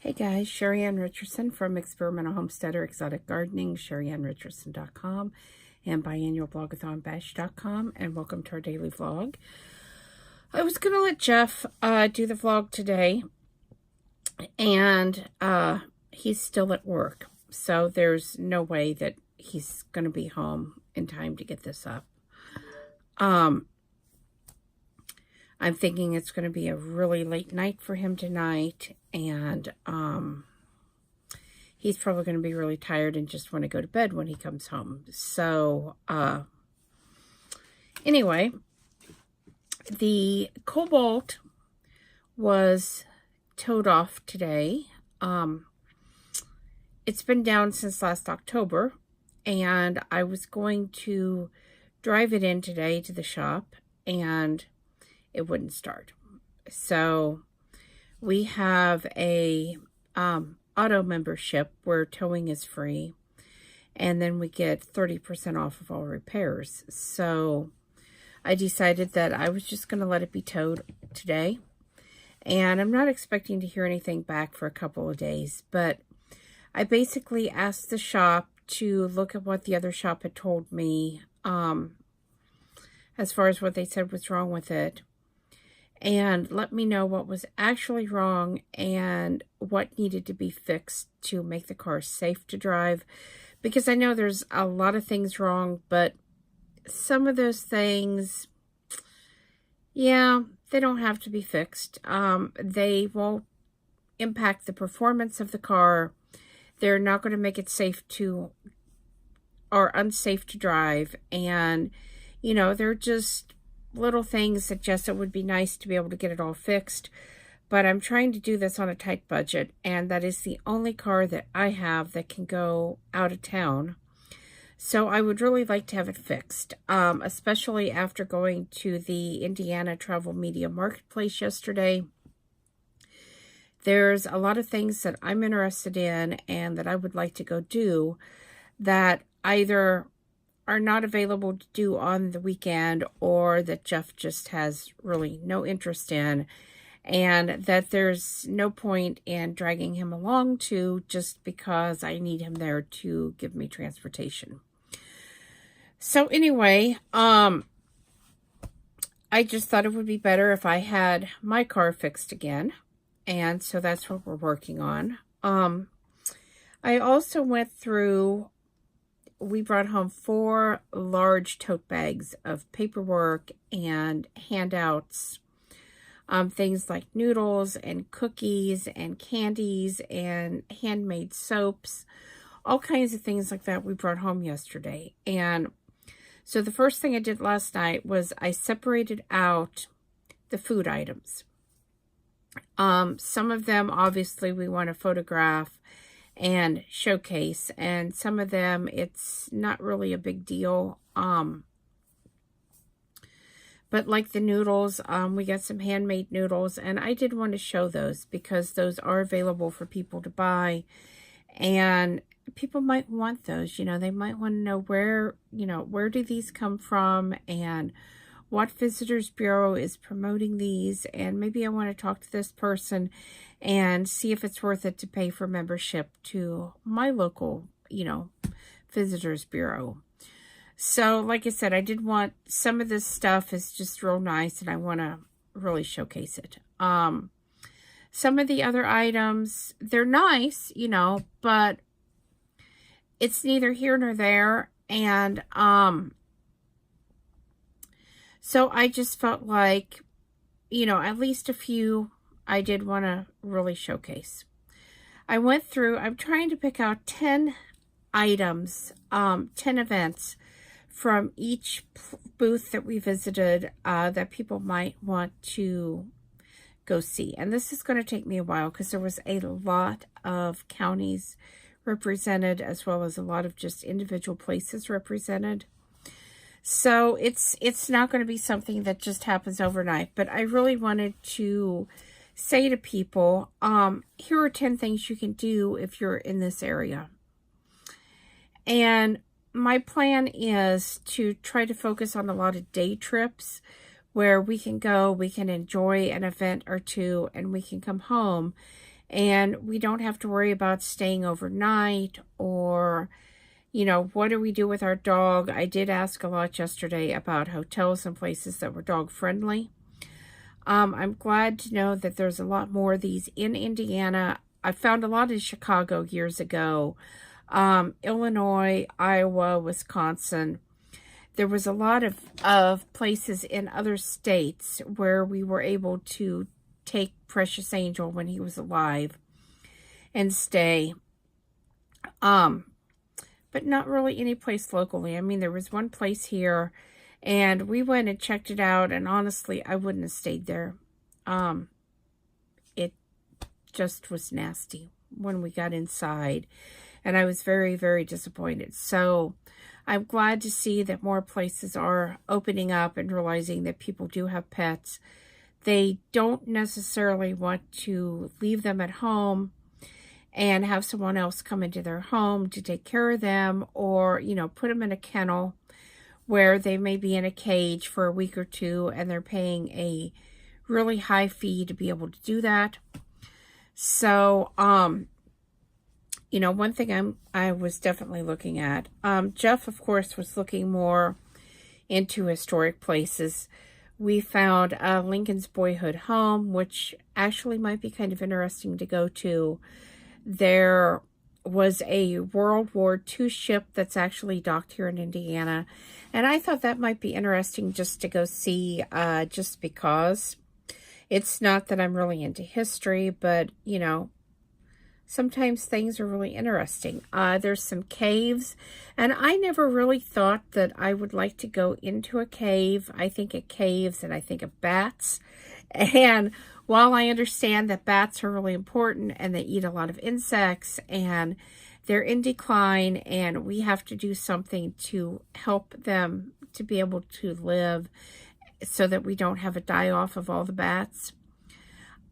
Hey guys, Sheri Richerson from Experimental Homesteader Exotic Gardening, SheriAnnRicherson.com, and biannualblogathonbash.com, and welcome to our daily vlog. I was going to let Jeff do the vlog today, and he's still at work, so there's no way that he's going to be home in time to get this up. I'm thinking it's going to be a really late night for him tonight, and he's probably going to be really tired and just want to go to bed when he comes home. So, anyway, the Cobalt was towed off today. It's been down since last October, and I was going to drive it in today to the shop, and it wouldn't start. So we have a auto membership where towing is free, and then we get 30% off of all repairs. So I decided that I was just going to let it be towed today, and I'm not expecting to hear anything back for a couple of days, but I basically asked the shop to look at what the other shop had told me as far as what they said was wrong with it, and let me know what was actually wrong and what needed to be fixed to make the car safe to drive. Because I know there's a lot of things wrong, but some of those things, yeah, they don't have to be fixed. They won't impact the performance of the car. They're not going to make it safe to or unsafe to drive. And, you know, they're just little things that just it would be nice to be able to get it all fixed, but I'm trying to do this on a tight budget, and that is the only car that I have that can go out of town. So I would really like to have it fixed, especially after going to the Indiana Travel Media Marketplace yesterday. There's a lot of things that I'm interested in and that I would like to go do that either are not available to do on the weekend, or that Jeff just has really no interest in, and that there's no point in dragging him along to just because I need him there to give me transportation. So anyway, I just thought it would be better if I had my car fixed again, and so that's what we're working on. I also went through, we brought home 4 large tote bags of paperwork and handouts, things like noodles and cookies and candies and handmade soaps, all kinds of things like that we brought home yesterday. And so the first thing I did last night was I separated out the food items. Some of them, obviously, we want to photograph and showcase, and some of them it's not really a big deal, but like the noodles, we got some handmade noodles, and I did want to show those because those are available for people to buy, and people might want those. You know, they might want to know where, you know, where do these come from and what Visitors Bureau is promoting these, and maybe I want to talk to this person and see if it's worth it to pay for membership to my local, you know, Visitors Bureau. So, like I said, I did want, some of this stuff is just real nice, and I want to really showcase it. Some of the other items, they're nice, you know, but it's neither here nor there, and so I just felt like, you know, at least a few I did want to really showcase. I went through, I'm trying to pick out 10 items, 10 events from each booth that we visited that people might want to go see. And this is going to take me a while because there was a lot of counties represented, as well as a lot of just individual places represented. So it's not going to be something that just happens overnight, but I really wanted to say to people, here are 10 things you can do if you're in this area. And my plan is to try to focus on a lot of day trips where we can go, we can enjoy an event or two, and we can come home And we don't have to worry about staying overnight or, what do we do with our dog? I did ask a lot yesterday about hotels and places that were dog friendly. I'm glad to know that there's a lot more of these in Indiana. I found a lot in Chicago years ago. Illinois, Iowa, Wisconsin. There was a lot of places in other states where we were able to take Precious Angel when he was alive and stay. But not really any place locally. I mean, there was one place here, and we went and checked it out, and honestly, I wouldn't have stayed there. It just was nasty when we got inside, and I was very, very disappointed. So I'm glad to see that more places are opening up and realizing that people do have pets. They don't necessarily want to leave them at home and have someone else come into their home to take care of them, or, put them in a kennel where they may be in a cage for a week or two and they're paying a really high fee to be able to do that. So, one thing I was definitely looking at, Jeff, of course, was looking more into historic places. We found Lincoln's Boyhood Home, which actually might be kind of interesting to go to. There was a World War II ship that's actually docked here in Indiana, and I thought that might be interesting just to go see, just because. It's not that I'm really into history, but, sometimes things are really interesting. There's some caves, and I never really thought that I would like to go into a cave. I think of caves and I think of bats. And while I understand that bats are really important and they eat a lot of insects and they're in decline and we have to do something to help them to be able to live so that we don't have a die-off of all the bats,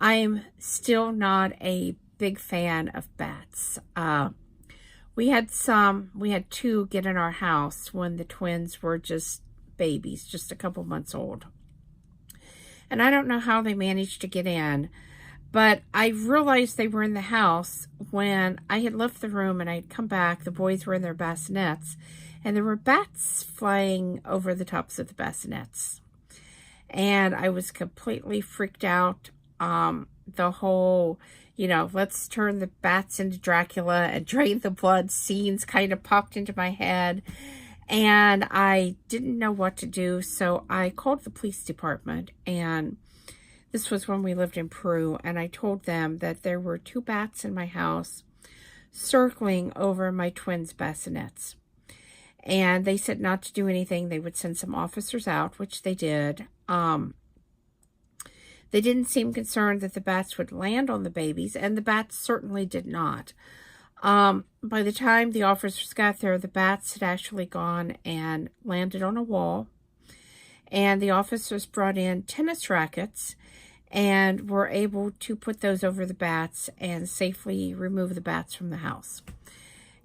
I'm still not a big fan of bats. We had two get in our house when the twins were just babies, just a couple months old. And I don't know how they managed to get in, but I realized they were in the house when I had left the room and I had come back. The boys were in their bassinets, and there were bats flying over the tops of the bassinets. And I was completely freaked out. The whole, let's turn the bats into Dracula and drain the blood scenes kind of popped into my head. And I didn't know what to do, so I called the police department, and this was when we lived in Peru, and I told them that there were 2 bats in my house circling over my twins' bassinets. And they said not to do anything. They would send some officers out, which they did. They didn't seem concerned that the bats would land on the babies, and the bats certainly did not. By the time the officers got there, the bats had actually gone and landed on a wall, and the officers brought in tennis rackets and were able to put those over the bats and safely remove the bats from the house.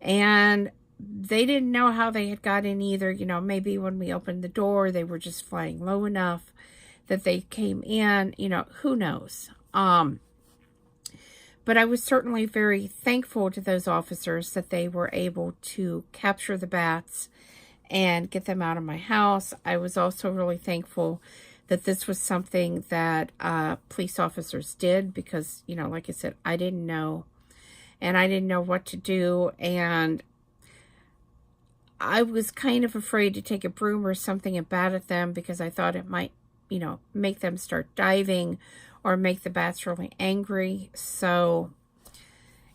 And they didn't know how they had got in either. Maybe when we opened the door, they were just flying low enough that they came in, who knows. But I was certainly very thankful to those officers that they were able to capture the bats and get them out of my house. I was also really thankful that this was something that police officers did because, like I said, I didn't know. And I didn't know what to do. And I was kind of afraid to take a broom or something and bat at them because I thought it might, make them start diving or make the bats really angry. So,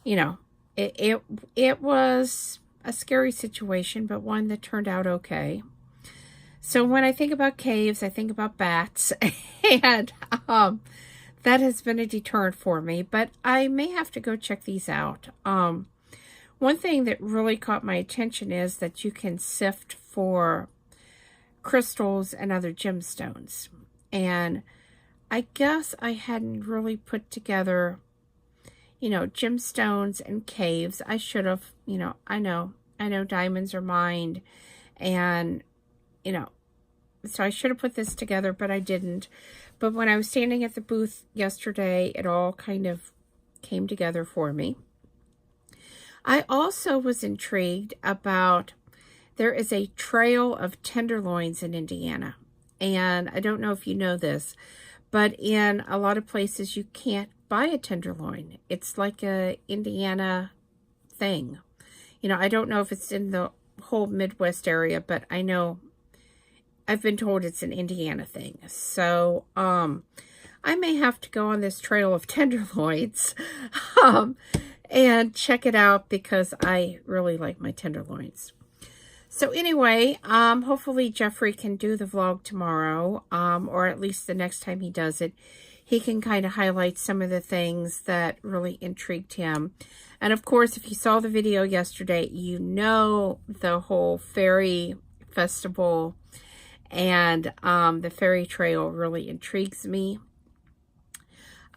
it was a scary situation, but one that turned out okay. So when I think about caves, I think about bats, and that has been a deterrent for me, but I may have to go check these out. One thing that really caught my attention is that you can sift for crystals and other gemstones. And I guess I hadn't really put together, gemstones and caves. I should have, I know diamonds are mined, and, so I should have put this together, but I didn't. But when I was standing at the booth yesterday, it all kind of came together for me. I also was intrigued about, there is a trail of tenderloins in Indiana. And I don't know if you know this, but in a lot of places you can't buy a tenderloin. It's like a Indiana thing. You know, I don't know if it's in the whole Midwest area, but I know I've been told it's an Indiana thing. So, I may have to go on this trail of tenderloins and check it out because I really like my tenderloins. So anyway, hopefully Jeffrey can do the vlog tomorrow, or at least the next time he does it, he can kind of highlight some of the things that really intrigued him. And of course, if you saw the video yesterday, you know the whole fairy festival and the fairy trail really intrigues me.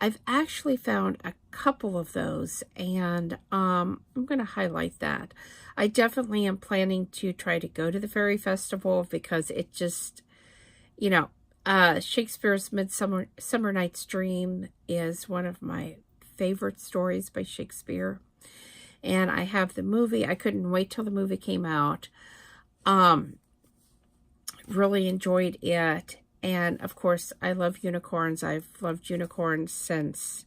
I've actually found a couple of those, and I'm going to highlight that. I definitely am planning to try to go to the fairy festival because it just, you know, Shakespeare's Midsummer Night's Dream is one of my favorite stories by Shakespeare. And I have the movie. I couldn't wait till the movie came out. Really enjoyed it. And, of course, I love unicorns. I've loved unicorns since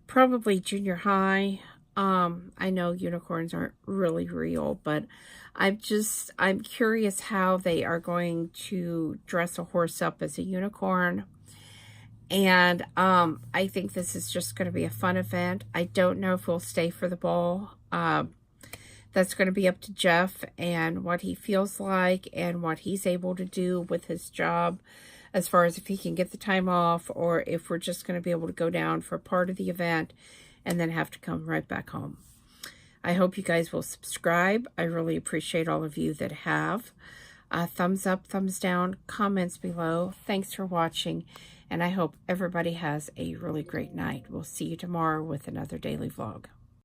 probably junior high. I know unicorns aren't really real, but I'm curious how they are going to dress a horse up as a unicorn. And I think this is just going to be a fun event. I don't know if we'll stay for the ball. That's going to be up to Jeff and what he feels like and what he's able to do with his job, as far as if he can get the time off or if we're just going to be able to go down for part of the event and then have to come right back home. I hope you guys will subscribe. I really appreciate all of you that have. Thumbs up, thumbs down, comments below. Thanks for watching, and I hope everybody has a really great night. We'll see you tomorrow with another daily vlog.